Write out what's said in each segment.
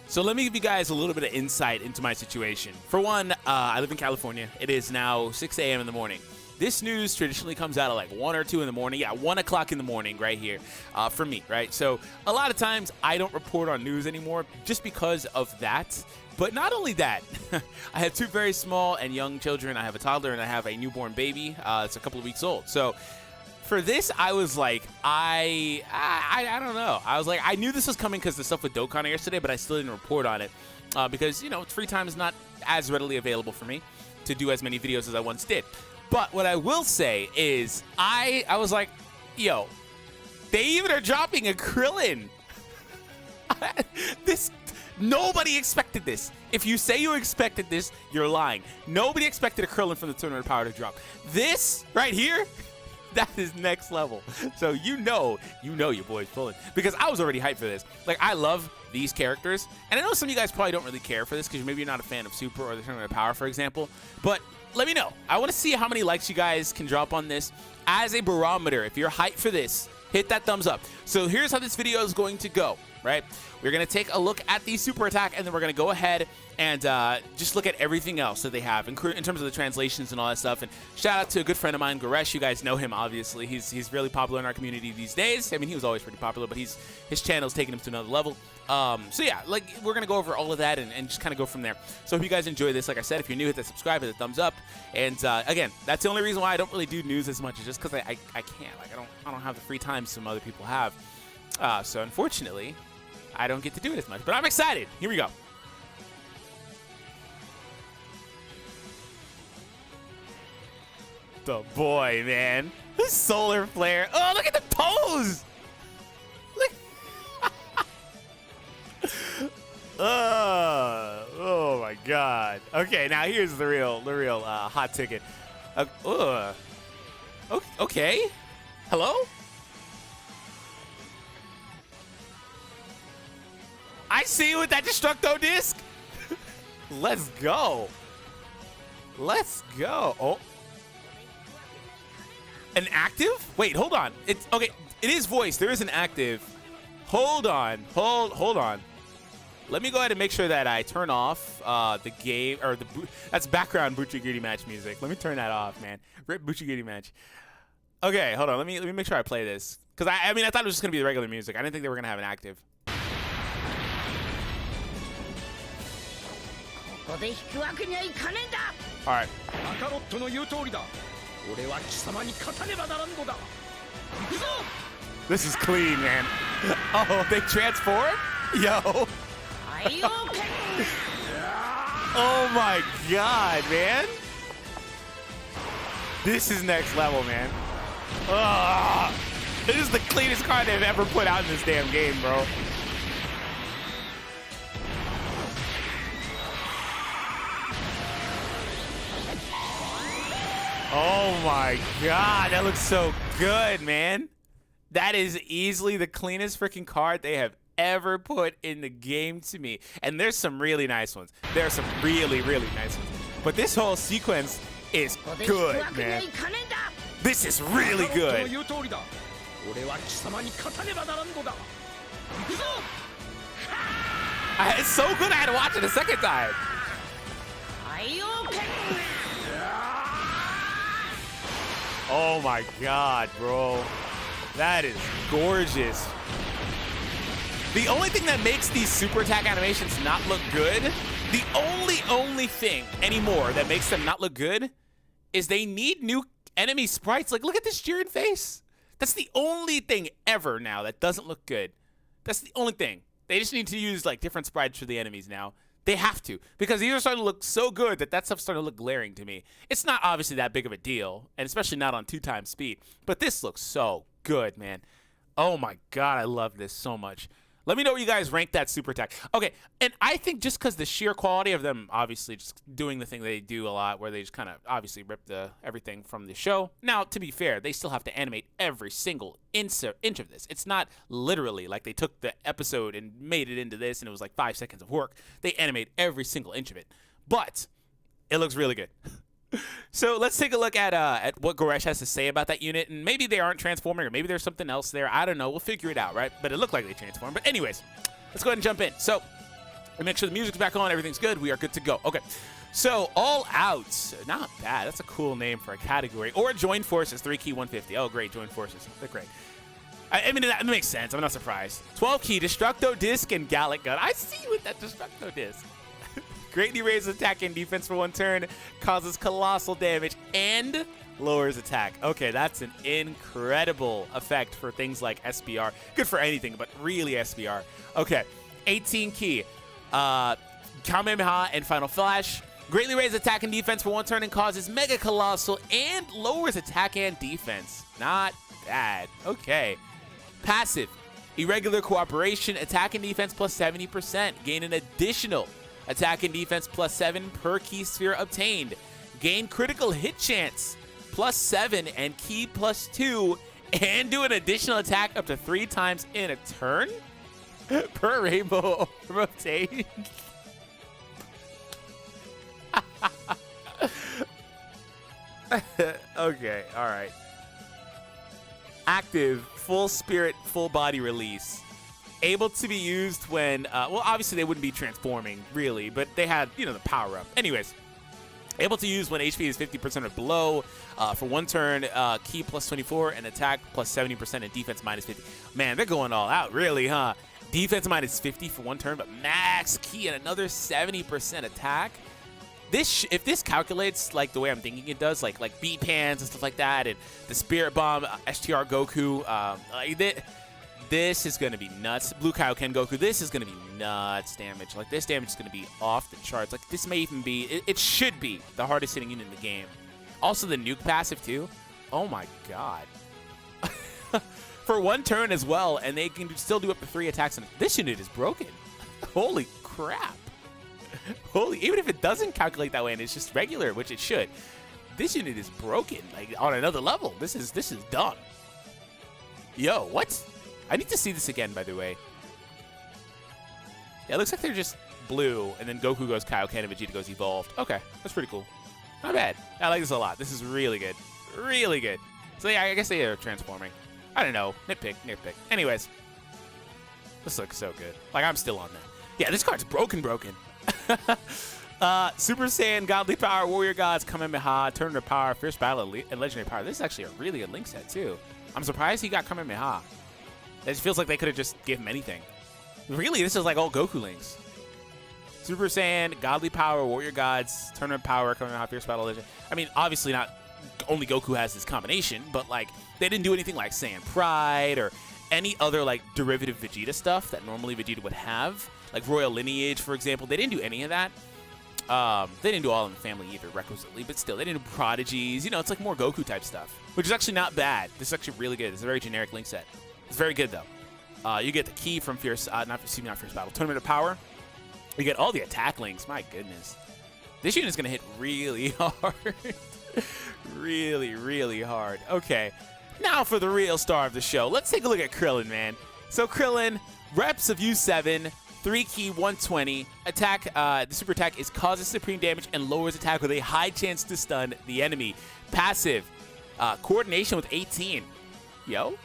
So let me give you guys a little bit of insight into my situation. For one, I live in California. It is now 6 a.m. in the morning. This news traditionally comes out at like 1 or 2 in the morning. Yeah, 1 o'clock in the morning right here for me, right? So a lot of times I don't report on news anymore just because of that. But not only that, I have 2 very small and young children. I have a toddler and I have a newborn baby. It's a couple of weeks old. So for this, I was like, I don't know. I was like, I knew this was coming because the stuff with Dokkan yesterday, but I still didn't report on it because, you know, free time is not as readily available for me to do as many videos as I once did. But what I will say is I was like, yo, they even are dropping a Krillin. Nobody expected this. If you say you expected this, you're lying. Nobody expected a Krillin from the Tournament of Power to drop. This right here, that is next level. So you know your boy's pulling. Because I was already hyped for this. Like, I love these characters. And I know some of you guys probably don't really care for this because maybe you're not a fan of Super or the Tournament of Power, for example. But let me know. I want to see how many likes you guys can drop on this as a barometer. If you're hyped for this, hit that thumbs up. So here's how this video is going to go, right? We're going to take a look at the super attack, and then we're going to go ahead and just look at everything else that they have in terms of the translations and all that stuff. And shout out to a good friend of mine, Goresh. You guys know him, obviously. He's really popular in our community these days. I mean, he was always pretty popular, but his channel's taking him to another level. So yeah, like, we're going to go over all of that and just kind of go from there. So if you guys enjoy this, like I said, if you're new, hit that subscribe, hit the thumbs up. And again, that's the only reason why I don't really do news as much, is just because I can't. Like, I don't have the free time some other people have. So unfortunately, I don't get to do it as much, but I'm excited. Here we go. The boy, man. The solar flare. Oh, look at the pose. Look. Oh my God. Okay, now here's the real hot ticket. Okay. Hello? I see you with that Destructo disc. Let's go. Let's go. Oh. An active? Wait, hold on. It's okay. It is voice. There is an active. Hold on. Hold on. Let me go ahead and make sure that I turn off the game, or that's background Buchigiri match music. Let me turn that off, man. Rip Buchigiri match. Okay, hold on. Let me make sure I play this, because I mean, I thought it was just gonna be the regular music. I didn't think they were gonna have an active. All right. This is clean, man. Oh, they transform? Yo. Oh my God, man. This is next level, man. This is the cleanest card they've ever put out in this damn game, bro. Oh my God, that looks so good, man. That is easily the cleanest freaking card they have ever put in the game to me. And there's some really nice ones. There are some really, really nice ones. But this whole sequence is good, man. This is really good. It's so good I had to watch it a second time. Oh my God, bro. That is gorgeous. The only thing that makes these super attack animations not look good, the only thing anymore that makes them not look good is they need new enemy sprites. Like, look at this Jiren face. That's the only thing ever now that doesn't look good. That's the only thing. They just need to use like different sprites for the enemies now. They have to, because these are starting to look so good that stuff's starting to look glaring to me. It's not obviously that big of a deal, and especially not on 2x speed, but this looks so good, man. Oh my God, I love this so much. Let me know where you guys rank that super attack. Okay, and I think just because the sheer quality of them obviously just doing the thing they do a lot, where they just kind of obviously rip everything from the show. Now, to be fair, they still have to animate every single inch of this. It's not literally like they took the episode and made it into this and it was like 5 seconds of work. They animate every single inch of it. But it looks really good. So let's take a look at what Goresh has to say about that unit, and maybe they aren't transforming, or maybe there's something else there. I don't know. We'll figure it out, right? But it looked like they transformed. But anyways, let's go ahead and jump in. So And make sure the music's back on. Everything's good. We are good to go. Okay. So, All Out. Not bad. That's a cool name for a category. Or Join Forces. 3-key 150. Oh, great. Join Forces. They're great. I mean, that makes sense. I'm not surprised. 12-key Destructo Disc and Gallic Gun. I see you with that Destructo Disc. Greatly raises attack and defense for 1 turn. Causes colossal damage and lowers attack. Okay, that's an incredible effect for things like SBR. Good for anything, but really SBR. Okay, 18-key. Kamehameha and Final Flash. Greatly raises attack and defense for 1 turn and causes Mega Colossal and lowers attack and defense. Not bad. Okay. Passive. Irregular Cooperation. Attack and defense plus 70%. Gain an additional attack and defense plus 7 per key sphere obtained. Gain critical hit chance plus 7 and key plus 2. And do an additional attack up to 3 times in a turn per rainbow obtained. Okay, all right. Active, full spirit, full body release. Able to be used when, well, obviously they wouldn't be transforming, really, but they had, you know, the power up. Anyways, able to use when HP is 50% or below for 1 turn, key plus 24, and attack plus 70%, and defense minus 50. Man, they're going all out, really, huh? Defense minus 50 for 1 turn, but max key and another 70% attack. If this calculates like the way I'm thinking it does, like beat pans and stuff like that, and the Spirit Bomb, STR Goku, this is gonna be nuts. Blue KAIOKEN Goku, this is gonna be nuts damage. Like this damage is gonna be off the charts. Like this may even be, it should be the hardest hitting unit in the game. Also the nuke passive too. Oh my god. For 1 turn as well, and they can still do up to 3 attacks. And this unit is broken. Holy crap. Holy, even if it doesn't calculate that way and it's just regular, which it should, this unit is broken, like on another level. This is dumb. Yo, what? I need to see this again, by the way. Yeah, it looks like they're just blue, and then Goku goes Kaioken and Vegeta goes evolved. Okay, that's pretty cool. Not bad. I like this a lot. This is really good. Really good. So yeah, I guess they are transforming. I don't know. Nitpick. Anyways, this looks so good. Like, I'm still on that. Yeah, this card's broken. Super Saiyan, Godly Power, Warrior Gods, Kamehameha, Tournament Power, Fierce Battle, and Legendary Power. This is actually a really good link set, too. I'm surprised he got Kamehameha. It just feels like they could have just given him anything. Really, this is like all Goku links. Super Saiyan, Godly Power, Warrior Gods, Tournament Power, Kamehameha, Fierce Battle, Legend. I mean, obviously not only Goku has this combination, but, like, they didn't do anything like Saiyan Pride or any other, like, derivative Vegeta stuff that normally Vegeta would have. Like Royal Lineage, for example. They didn't do any of that. They didn't do All in the Family either, requisitely, but still, they didn't do Prodigies. You know, it's like more Goku type stuff, which is actually not bad. This is actually really good. It's a very generic link set. It's very good, though. You get the key from Fierce, not Fierce Battle, Tournament of Power. You get all the attack links. My goodness. This unit is going to hit really hard. really hard. Okay. Now for the real star of the show. Let's take a look at Krillin, man. So Krillin, reps of U7, 3-key 120. Attack, the super attack is causes supreme damage and lowers attack with a high chance to stun the enemy. Passive, coordination with 18. Yo.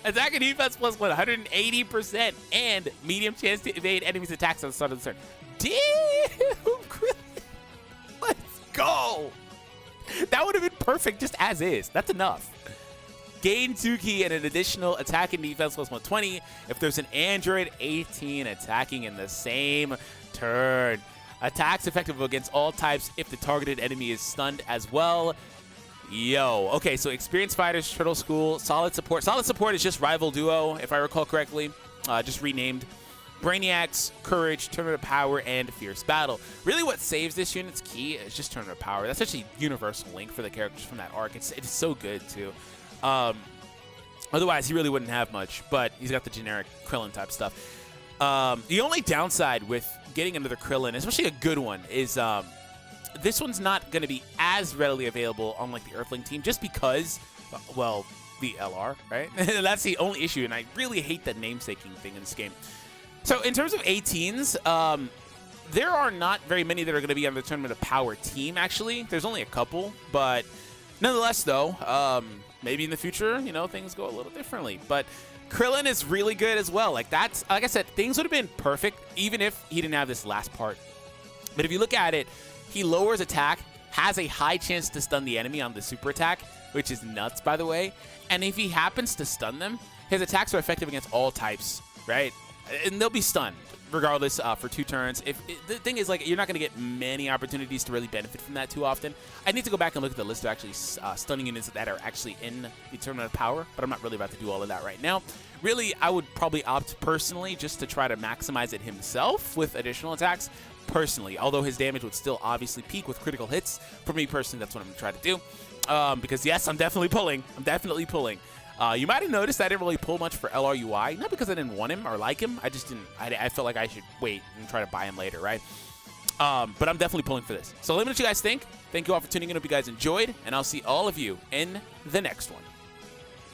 Attack and defense plus 180% and medium chance to evade enemies' attacks on the start of the turn. Damn, Krillin. Let's go. That would have been perfect just as is. That's enough. Gain 2-key and an additional attack and defense plus 120 if there's an Android 18 attacking in the same turn. Attacks effective against all types if the targeted enemy is stunned as well. Yo. Okay, so Experienced Fighters, Turtle School, Solid Support. Solid Support is just Rival Duo, if I recall correctly. Just renamed. Brainiacs, Courage, Tournament of Power, and Fierce Battle. Really what saves this unit's key is just Tournament of Power. That's actually universal link for the characters from that arc. It's so good, too. Otherwise, he really wouldn't have much, but he's got the generic Krillin type stuff. The only downside with getting another Krillin, especially a good one, is this one's not going to be as readily available on like the Earthling team just because, well, the LR, right? That's the only issue, and I really hate that namesaking thing in this game. So in terms of 18s, there are not very many that are going to be on the Tournament of Power team, actually. There's only a couple, but nonetheless, though, maybe in the future, you know, things go a little differently. But Krillin is really good as well. Like that's, like I said, things would have been perfect even if he didn't have this last part. But if you look at it, he lowers attack, has a high chance to stun the enemy on the super attack, which is nuts, by the way. And if he happens to stun them, his attacks are effective against all types, right? And they'll be stunned regardless for 2 turns. The thing is, like, you're not going to get many opportunities to really benefit from that too often. I need to go back and look at the list of actually stunning units that are actually in the Tournament of Power, but I'm not really about to do all of that right now. Really, I would probably opt personally just to try to maximize it himself with additional attacks. Personally, although his damage would still obviously peak with critical hits. For me personally, that's what I'm going to try to do. Because yes, I'm definitely pulling. You might have noticed I didn't really pull much for LRUI, not because I didn't want him or like him. I just didn't. I felt like I should wait and try to buy him later, right? But I'm definitely pulling for this. So let me know what you guys think. Thank you all for tuning in. Hope you guys enjoyed, and I'll see all of you in the next one.